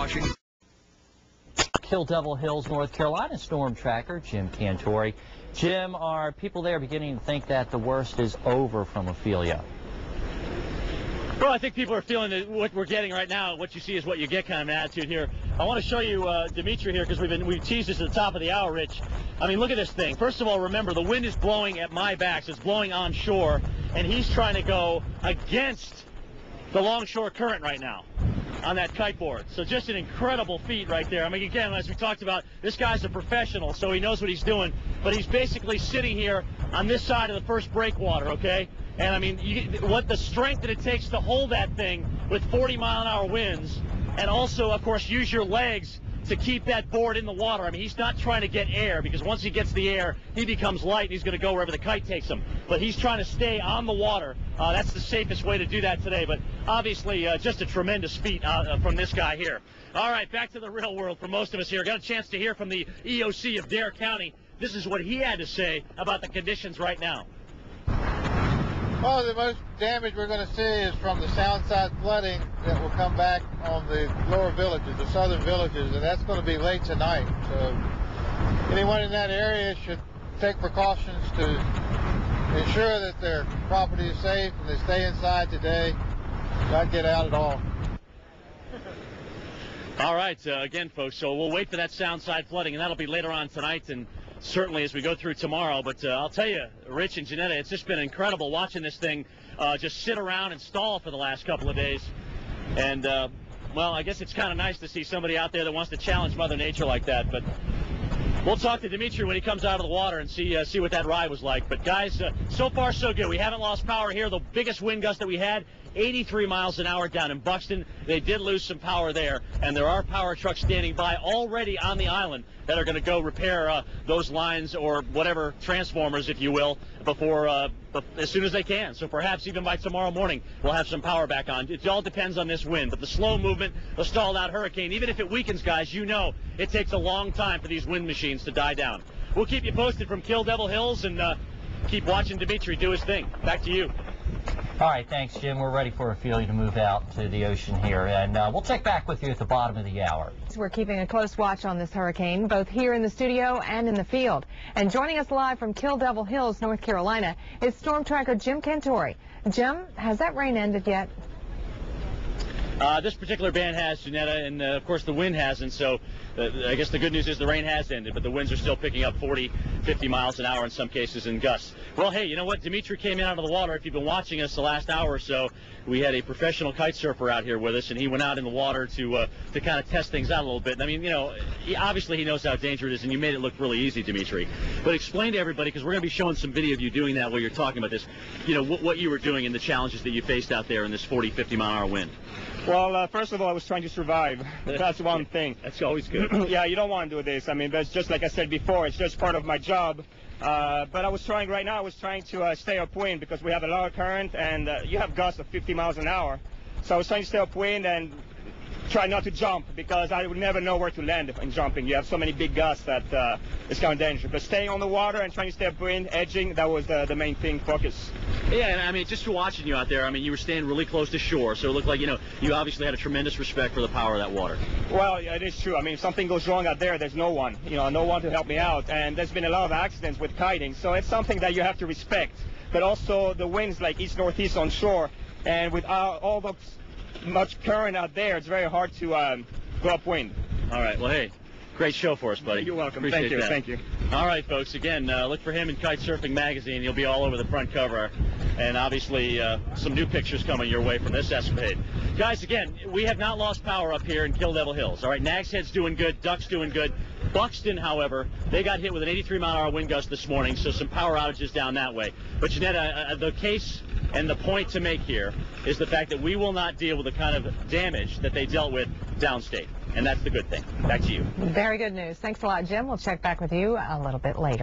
watching Kill Devil Hills, North Carolina storm tracker Jim Cantori. Jim, are people there beginning to think that the worst is over from Ophelia? Well, I think people are feeling that what we're getting right now, what you see is what you get kind of an attitude here. I want to show you Dimitri here because we've teased this at the top of the hour, Rich. I mean, look at this thing. First of all, remember, the wind is blowing at my back, so it's blowing onshore, and he's trying to go against the longshore current right now on that kiteboard. So just an incredible feat right there. I mean, again, as we talked about, this guy's a professional, so he knows what he's doing, but he's basically sitting here on this side of the first breakwater, okay? And I mean, what the strength that it takes to hold that thing with 40-mile-an-hour winds, and also, of course, use your legs to keep that board in the water. I mean, he's not trying to get air, because once he gets the air, he becomes light, and he's going to go wherever the kite takes him. But he's trying to stay on the water. That's the safest way to do that today. But obviously, just a tremendous feat from this guy here. All right, back to the real world for most of us here. Got a chance to hear from the EOC of Dare County. This is what he had to say about the conditions right now. Well, the most damage we're going to see is from the sound-side flooding that will come back on the lower villages, the southern villages, and that's going to be late tonight. So anyone in that area should take precautions to ensure that their property is safe and they stay inside today, not get out at all. All right, again, folks, so we'll wait for that sound-side flooding, and that'll be later on tonight and certainly as we go through tomorrow. But I'll tell you, Rich and Janetta, it's just been incredible watching this thing just sit around and stall for the last couple of days. And, well, I guess it's kind of nice to see somebody out there that wants to challenge Mother Nature like that. But we'll talk to Dimitri when he comes out of the water and see what that ride was like. But, guys, so far so good. We haven't lost power here. The biggest wind gust that we had, 83 miles an hour down in Buxton. They did lose some power there, and there are power trucks standing by already on the island that are going to go repair those lines or whatever transformers, if you will, before as soon as they can. So perhaps even by tomorrow morning we'll have some power back on. It all depends on this wind. But the slow movement, the stalled out hurricane, even if it weakens, guys, you know it takes a long time for these wind machines to die down. We'll keep you posted from Kill Devil Hills and keep watching Dimitri do his thing. Back to you. All right, thanks, Jim. We're ready for Ophelia to move out to the ocean here, and we'll check back with you at the bottom of the hour. We're keeping a close watch on this hurricane, both here in the studio and in the field. And joining us live from Kill Devil Hills, North Carolina, is storm tracker Jim Cantori. Jim, has that rain ended yet? This particular band has, Janetta, and of course the wind hasn't, so I guess the good news is the rain has ended, but the winds are still picking up 40, 50 miles an hour in some cases in gusts. Well, hey, you know what? Dimitri came in out of the water. If you've been watching us the last hour or so, we had a professional kite surfer out here with us, and he went out in the water to kind of test things out a little bit. And, I mean, you know, obviously he knows how dangerous it is, and you made it look really easy, Dimitri. But explain to everybody, because we're going to be showing some video of you doing that while you're talking about this, you know, what you were doing and the challenges that you faced out there in this 40, 50-mile-an-hour wind. Well, first of all, I was trying to survive. That's one thing. That's always good. Yeah, you don't want to do this. I mean, that's just like I said before. It's just part of my job. But I was trying to stay upwind because we have a lot of current and you have gusts of 50 miles an hour. So I was trying to stay upwind and try not to jump because I would never know where to land in jumping. You have so many big gusts that it's kind of dangerous. But staying on the water and trying to stay upwind, edging, that was the main thing, focus. Yeah, and I mean, just watching you out there, I mean, you were staying really close to shore, so it looked like, you know, you obviously had a tremendous respect for the power of that water. Well, yeah, it is true. I mean, if something goes wrong out there, there's no one, no one to help me out. And there's been a lot of accidents with kiting, so it's something that you have to respect. But also the winds like east-northeast on shore, and with all the much current out there, it's very hard to go upwind. All right, well, hey, great show for us, buddy. You're welcome. Appreciate Thank you. that. Thank you. All right, folks, again, look for him in Kite Surfing Magazine. He'll be all over the front cover. And obviously, some new pictures coming your way from this escapade. Guys, again, we have not lost power up here in Kill Devil Hills. All right, Nag's Head's doing good. Duck's doing good. Buxton, however, they got hit with an 83-mile-an-hour wind gust this morning, so some power outages down that way. But, Janetta, the case and the point to make here is the fact that we will not deal with the kind of damage that they dealt with downstate. And that's the good thing. Back to you. Very good news. Thanks a lot, Jim. We'll check back with you a little bit later.